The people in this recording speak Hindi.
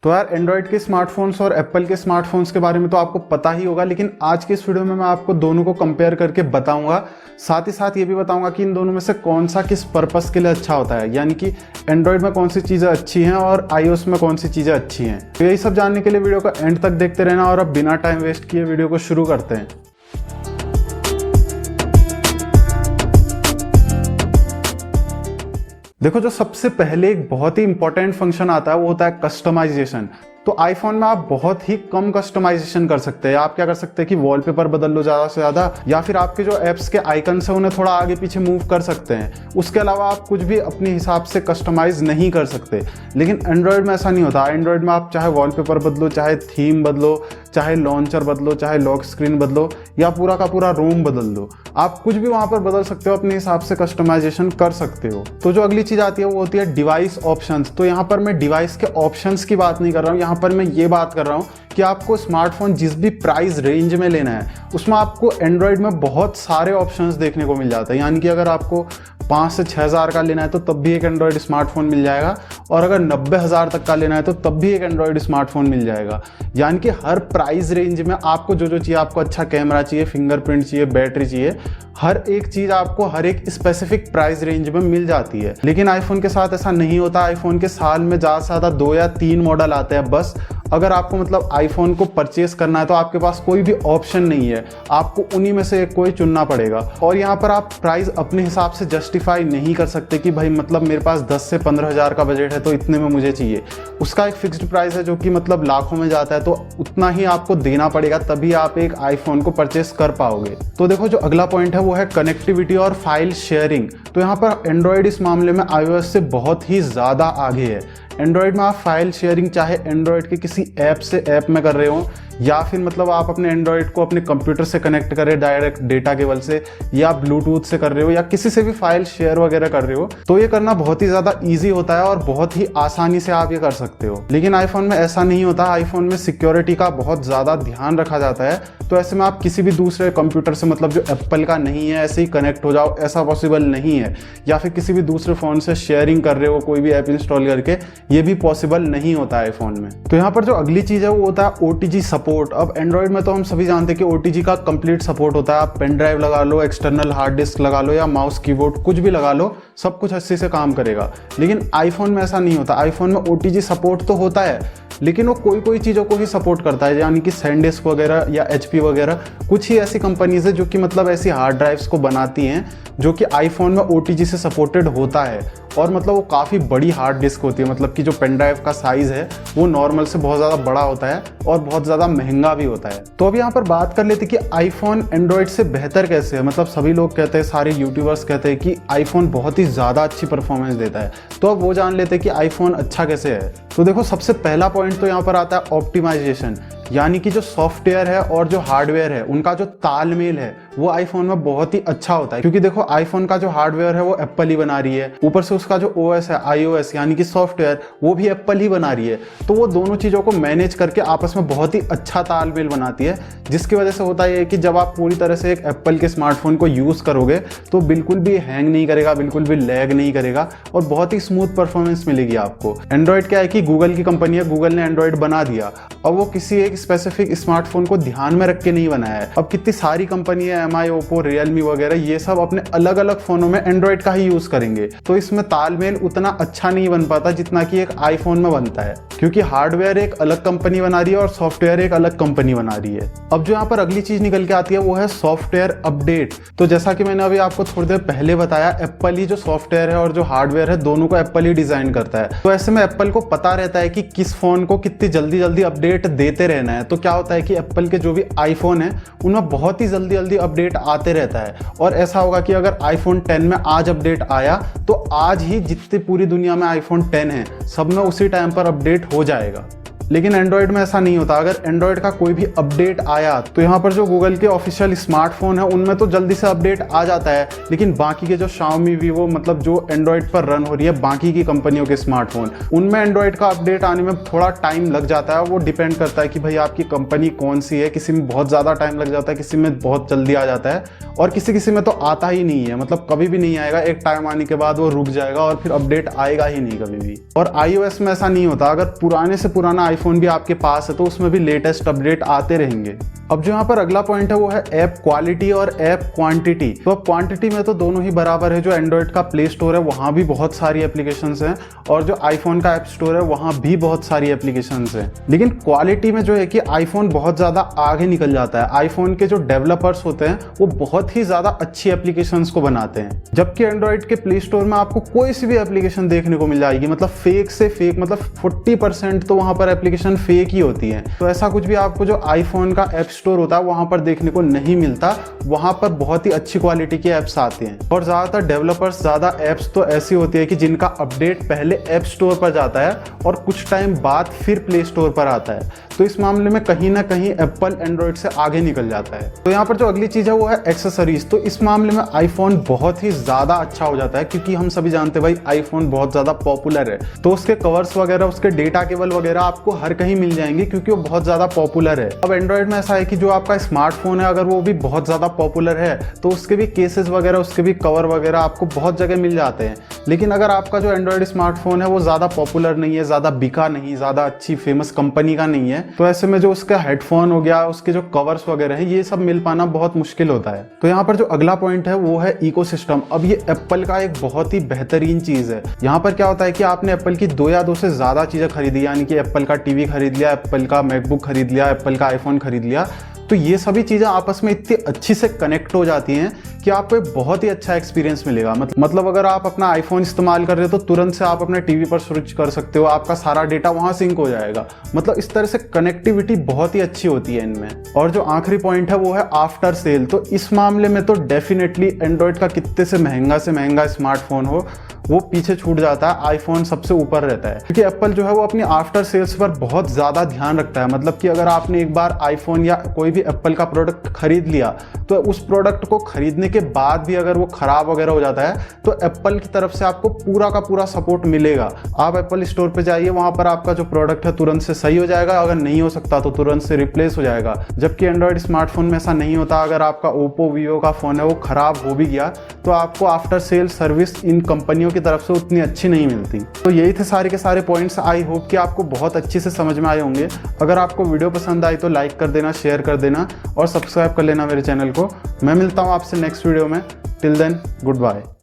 तो यार एंड्रॉयड के स्मार्टफोन्स और एप्पल के स्मार्टफोन्स के बारे में तो आपको पता ही होगा, लेकिन आज के इस वीडियो में मैं आपको दोनों को कंपेयर करके बताऊंगा। साथ ही साथ ये भी बताऊंगा कि इन दोनों में से कौन सा किस पर्पस के लिए अच्छा होता है, यानी कि एंड्रॉयड में कौन सी चीज़ें अच्छी हैं और iOS में कौन सी चीज़ें अच्छी हैं। तो यही सब जानने के लिए वीडियो को एंड तक देखते रहना और अब बिना टाइम वेस्ट किए वीडियो को शुरू करते हैं। देखो, जो सबसे पहले एक बहुत ही इंपॉर्टेंट फंक्शन आता है वो होता है कस्टमाइजेशन। तो आईफोन में आप बहुत ही कम कस्टमाइजेशन कर सकते हैं। आप क्या कर सकते हैं कि वॉलपेपर बदल लो ज़्यादा से ज़्यादा, या फिर आपके जो ऐप्स के आइकन्स हैं उन्हें थोड़ा आगे पीछे मूव कर सकते हैं। उसके अलावा आप कुछ भी अपने हिसाब से कस्टमाइज नहीं कर सकते। लेकिन एंड्रॉयड में ऐसा नहीं होता। एंड्रॉयड में आप चाहे वॉलपेपर बदलो, चाहे थीम बदलो, चाहे लॉन्चर बदलो, चाहे लॉक स्क्रीन बदलो, या पूरा का पूरा रोम बदल दो, आप कुछ भी वहाँ पर बदल सकते हो, अपने हिसाब से कस्टमाइजेशन कर सकते हो। तो जो अगली चीज़ आती है वो होती है डिवाइस ऑप्शंस। तो यहाँ पर मैं डिवाइस के ऑप्शंस की बात नहीं कर रहा हूँ, यहाँ पर मैं ये बात कर रहा हूँ कि आपको स्मार्टफोन जिस भी प्राइस रेंज में लेना है उसमें आपको एंड्रॉयड में बहुत सारे ऑप्शंस देखने को मिल जाते हैं। यानी कि अगर आपको 5 से 6 हज़ार का लेना है तो तब भी एक एंड्रॉयड स्मार्टफोन मिल जाएगा, और अगर 90 हज़ार तक का लेना है तो तब भी एक एंड्रॉयड स्मार्टफोन मिल जाएगा। यानी कि हर प्राइस रेंज में आपको जो जो चाहिए, आपको अच्छा कैमरा चाहिए, फिंगरप्रिंट चाहिए, बैटरी चाहिए, हर एक चीज़ आपको हर एक स्पेसिफिक प्राइस रेंज में मिल जाती है। लेकिन आईफोन के साथ ऐसा नहीं होता। आईफोन के साल में ज़्यादा से ज़्यादा 2 या 3 मॉडल आते हैं बस। अगर आपको मतलब आईफोन को परचेस करना है तो आपके पास कोई भी ऑप्शन नहीं है, आपको उन्हीं में से एक कोई चुनना पड़ेगा। और यहाँ पर आप प्राइस अपने हिसाब से जस्टिफाई नहीं कर सकते कि भाई मतलब मेरे पास 10 से 15 हज़ार का बजट है तो इतने में मुझे चाहिए। उसका एक फिक्स्ड प्राइस है जो कि मतलब लाखों में जाता है, तो उतना ही आपको देना पड़ेगा, तभी आप एक आईफोन को परचेस कर पाओगे। तो देखो, जो अगला पॉइंट है वो है कनेक्टिविटी और फाइल शेयरिंग। तो यहाँ पर एंड्रॉयड इस मामले में iOS से बहुत ही ज़्यादा आगे है। एंड्रॉयड में आप फाइल शेयरिंग चाहे एंड्रॉयड के किसी ऐप से ऐप में कर रहे हो, या फिर मतलब आप अपने एंड्रॉयड को अपने कंप्यूटर से कनेक्ट करें डायरेक्ट डेटा केबल से, या ब्लूटूथ से कर रहे हो, या किसी से भी फाइल शेयर वगैरह कर रहे हो, तो ये करना बहुत ही ज़्यादा ईजी होता है और बहुत ही आसानी से आप ये कर सकते हो। लेकिन आईफोन में ऐसा नहीं होता। आईफोन में सिक्योरिटी का बहुत ज़्यादा ध्यान रखा जाता है। तो ऐसे में आप किसी भी दूसरे कंप्यूटर से, मतलब जो एप्पल का नहीं है, ऐसे ही कनेक्ट हो जाओ, ऐसा पॉसिबल नहीं है। या फिर किसी भी दूसरे फ़ोन से शेयरिंग कर रहे हो कोई भी ऐप इंस्टॉल करके, ये भी पॉसिबल नहीं होता है आईफोन में। तो यहाँ पर जो अगली चीज़ है वो होता है OTG सपोर्ट। अब एंड्रॉयड में तो हम सभी जानते हैं कि OTG का कंप्लीट सपोर्ट होता है। आप पेन ड्राइव लगा लो, एक्सटर्नल हार्ड डिस्क लगा लो, या माउस कीबोर्ड कुछ भी लगा लो, सब कुछ अच्छे से काम करेगा। लेकिन आईफोन में ऐसा नहीं होता। आईफोन में OTG सपोर्ट तो होता है, लेकिन वो कोई कोई चीज़ों को ही सपोर्ट करता है। यानी कि सैनडिस्क वगैरह या HP वगैरह कुछ ही ऐसी कंपनीज है जो कि मतलब ऐसी हार्ड ड्राइव्स को बनाती हैं जो कि आईफोन में OTG से सपोर्टेड होता है। और मतलब वो काफ़ी बड़ी हार्ड डिस्क होती है, मतलब कि जो पेन ड्राइव का साइज़ है वो नॉर्मल से बहुत ज़्यादा बड़ा होता है और बहुत ज़्यादा महंगा भी होता है। तो अब यहाँ पर बात कर लेते कि आईफोन एंड्रॉयड से बेहतर कैसे है। मतलब सभी लोग कहते हैं, सारे यूट्यूबर्स कहते हैं कि आईफोन बहुत ही ज़्यादा अच्छी परफॉर्मेंस देता है। तो अब वो जान लेते हैं कि आईफोन अच्छा कैसे है। तो देखो, सबसे पहला पॉइंट तो यहाँ पर आता है ऑप्टिमाइजेशन। यानी कि जो सॉफ्टवेयर है और जो हार्डवेयर है उनका जो तालमेल है वो आईफोन में बहुत ही अच्छा होता है। क्योंकि देखो, आईफोन का जो हार्डवेयर है वो एप्पल ही बना रही है, ऊपर से उसका जो OS है iOS यानी कि सॉफ्टवेयर, वो भी एप्पल ही बना रही है। तो वो दोनों चीज़ों को मैनेज करके आपस में बहुत ही अच्छा तालमेल बनाती है, जिसकी वजह से होता है कि जब आप पूरी तरह से एक एप्पल के स्मार्टफोन को यूज़ करोगे तो बिल्कुल भी हैंग नहीं करेगा, बिल्कुल भी लैग नहीं करेगा और बहुत ही स्मूथ परफॉर्मेंस मिलेगी आपको। एंड्रॉयड क्या है कि गूगल की कंपनी है, गूगल ने एंड्रॉयड बना दिया। अब वो किसी एक स्पेसिफिक स्मार्टफोन को ध्यान में रख के नहीं बनाया है। अब कितनी सारी कंपनी है, MI, ओप्पो, रियलमी वगैरह, ये सब अपने अलग अलग फोनों में एंड्रॉयड का ही यूज करेंगे। तो इसमें तालमेल उतना अच्छा नहीं बन पाता जितना कि एक आईफोन में बनता है, क्योंकि हार्डवेयर एक अलग कंपनी बना रही है और सॉफ्टवेयर एक अलग कंपनी बना रही है। अब जो यहाँ पर अगली चीज निकल के आती है वो है सॉफ्टवेयर अपडेट। तो जैसा कि मैंने अभी आपको थोड़ी देर पहले बताया, एप्पल ही जो सॉफ्टवेयर है और जो हार्डवेयर है दोनों को एप्पल ही डिजाइन करता है। तो ऐसे में एप्पल को पता रहता है कि किस फोन को कितनी जल्दी जल्दी अपडेट देते रहना है। तो क्या होता है कि एप्पल के जो भी आईफोन है उनमें बहुत ही जल्दी जल्दी अपडेट आते रहता है। और ऐसा होगा कि अगर आईफोन 10 में आज अपडेट आया तो आज ही जितनी पूरी दुनिया में आईफोन 10 है सब में उसी टाइम पर अपडेट हो जाएगा। लेकिन एंड्रॉयड में ऐसा नहीं होता। अगर एंड्रॉयड का कोई भी अपडेट आया तो यहाँ पर जो गूगल के ऑफिशियल स्मार्टफोन है उनमें तो जल्दी से अपडेट आ जाता है, लेकिन बाकी के जो Xiaomi, Vivo, मतलब जो एंड्रॉयड पर रन हो रही है बाकी की कंपनियों के स्मार्टफोन, उनमें एंड्रॉयड का अपडेट आने में थोड़ा टाइम लग जाता है। वो डिपेंड करता है कि भाई आपकी कंपनी कौन सी है। किसी में बहुत ज़्यादा टाइम लग जाता है, किसी में बहुत जल्दी आ जाता है, और किसी किसी में तो आता ही नहीं है, मतलब कभी भी नहीं आएगा। एक टाइम आने के बाद वो रुक जाएगा और फिर अपडेट आएगा ही नहीं कभी भी। और iOS में ऐसा नहीं होता। अगर पुराने से पुराना आईफोन भी आपके पास है तो उसमें भी लेटेस्ट अपडेट आते रहेंगे। अब जो यहाँ पर अगला पॉइंट है वो है ऐप क्वालिटी और ऐप क्वांटिटी। तो अब क्वांटिटी में तो दोनों ही बराबर है, जो एंड्रॉयड का प्ले स्टोर है वहाँ भी बहुत सारी एप्लीकेशंस हैं और जो आईफोन का ऐप स्टोर है वहाँ भी बहुत सारी एप्लीकेशंस हैं। लेकिन क्वालिटी में जो है कि आईफोन बहुत ज़्यादा आगे निकल जाता है। आईफोन के जो डेवलपर्स होते हैं वो बहुत ही ज़्यादा अच्छी एप्लीकेशंस को बनाते हैं, जबकि एंड्रॉयड के प्ले स्टोर में आपको कोई सी भी एप्लीकेशन देखने को मिल जाएगी, मतलब फेक से फेक, मतलब 40% तो वहाँ पर एप्लीकेशन फेक ही होती है। तो ऐसा कुछ भी आपको जो आईफोन का ऐप स्टोर होता है वहां पर देखने को नहीं मिलता। वहां पर बहुत ही अच्छी क्वालिटी के ऐप्स आते हैं और ज्यादातर डेवलपर्स ज्यादा ऐप्स तो ऐसी होती है कि जिनका अपडेट पहले ऐप स्टोर पर जाता है और कुछ टाइम बाद फिर प्ले स्टोर पर आता है। तो इस मामले में कहीं ना कहीं एप्पल एंड्रॉयड से आगे निकल जाता है। तो यहाँ पर जो अगली चीज है वो है एक्सेसरीज। तो इस मामले में आईफोन बहुत ही ज्यादा अच्छा हो जाता है, क्योंकि हम सभी जानते हैं भाई आईफोन बहुत ज्यादा पॉपुलर है। तो उसके कवर्स वगैरह, उसके डेटा केबल वगैरह आपको हर कहीं मिल जाएंगे क्योंकि वो बहुत ज्यादा पॉपुलर है। अब एंड्रॉयड में ऐसा है कि जो आपका स्मार्टफोन है अगर वो भी बहुत ज्यादा पॉपुलर है तो उसके भी केसेस वगैरह, उसके भी कवर वगैरह आपको बहुत जगह मिल जाते हैं। लेकिन अगर आपका जो एंड्रॉयड स्मार्टफोन है वो ज्यादा पॉपुलर नहीं है, ज्यादा बिका नहीं, ज्यादा अच्छी फेमस कंपनी का नहीं है, तो ऐसे में जो उसका हेडफोन हो गया, उसके जो कवर्स वगैरह है, ये सब मिल पाना बहुत मुश्किल होता है। तो यहाँ पर जो अगला पॉइंट है वो है इकोसिस्टम। अब ये एप्पल का एक बहुत ही बेहतरीन चीज है। यहाँ पर क्या होता है कि आपने एप्पल की 2 या 2 से ज्यादा चीजें खरीदी, यानी कि एप्पल का टीवी खरीद लिया, एप्पल का मैकबुक खरीद लिया, एप्पल का आईफोन खरीद लिया, तो ये सभी चीज़ें आपस में इतनी अच्छी से कनेक्ट हो जाती हैं कि आपको एक बहुत ही अच्छा एक्सपीरियंस मिलेगा। मतलब अगर आप अपना आईफोन इस्तेमाल कर रहे हो तो तुरंत से आप अपने टीवी पर स्विच कर सकते हो, आपका सारा डेटा वहाँ सिंक हो जाएगा। मतलब इस तरह से कनेक्टिविटी बहुत ही अच्छी होती है इनमें। और जो आखिरी पॉइंट है वो है आफ्टर सेल। तो इस मामले में तो डेफिनेटली एंड्रॉयड का कितने से महंगा स्मार्टफोन हो वो पीछे छूट जाता है, आईफोन सबसे ऊपर रहता है, क्योंकि एप्पल जो है वो अपनी आफ्टर सेल्स पर बहुत ज़्यादा ध्यान रखता है। मतलब कि अगर आपने एक बार आईफोन या कोई भी एप्पल का प्रोडक्ट खरीद लिया तो उस प्रोडक्ट को खरीदने के बाद भी अगर वो खराब वगैरह हो जाता है तो एप्पल की तरफ से आपको पूरा का पूरा सपोर्ट मिलेगा। आप एप्पल स्टोर पे जाइए, वहाँ पर आपका जो प्रोडक्ट है तुरंत से सही हो जाएगा, अगर नहीं हो सकता तो तुरंत से रिप्लेस हो जाएगा। जबकि एंड्रॉयड स्मार्टफोन में ऐसा नहीं होता। अगर आपका ओप्पो वीवो का फ़ोन है वो खराब हो भी गया तो आपको आफ्टर सेल सर्विस इन कंपनियों की तरफ से उतनी अच्छी नहीं मिलती। तो यही थे सारे के सारे पॉइंट्स। आई होप कि आपको बहुत अच्छे से समझ में आए होंगे। अगर आपको वीडियो पसंद आई तो लाइक कर देना, शेयर कर देना और सब्सक्राइब कर लेना मेरे चैनल को। मैं मिलता हूँ आपसे नेक्स्ट वीडियो में। Till then, good bye.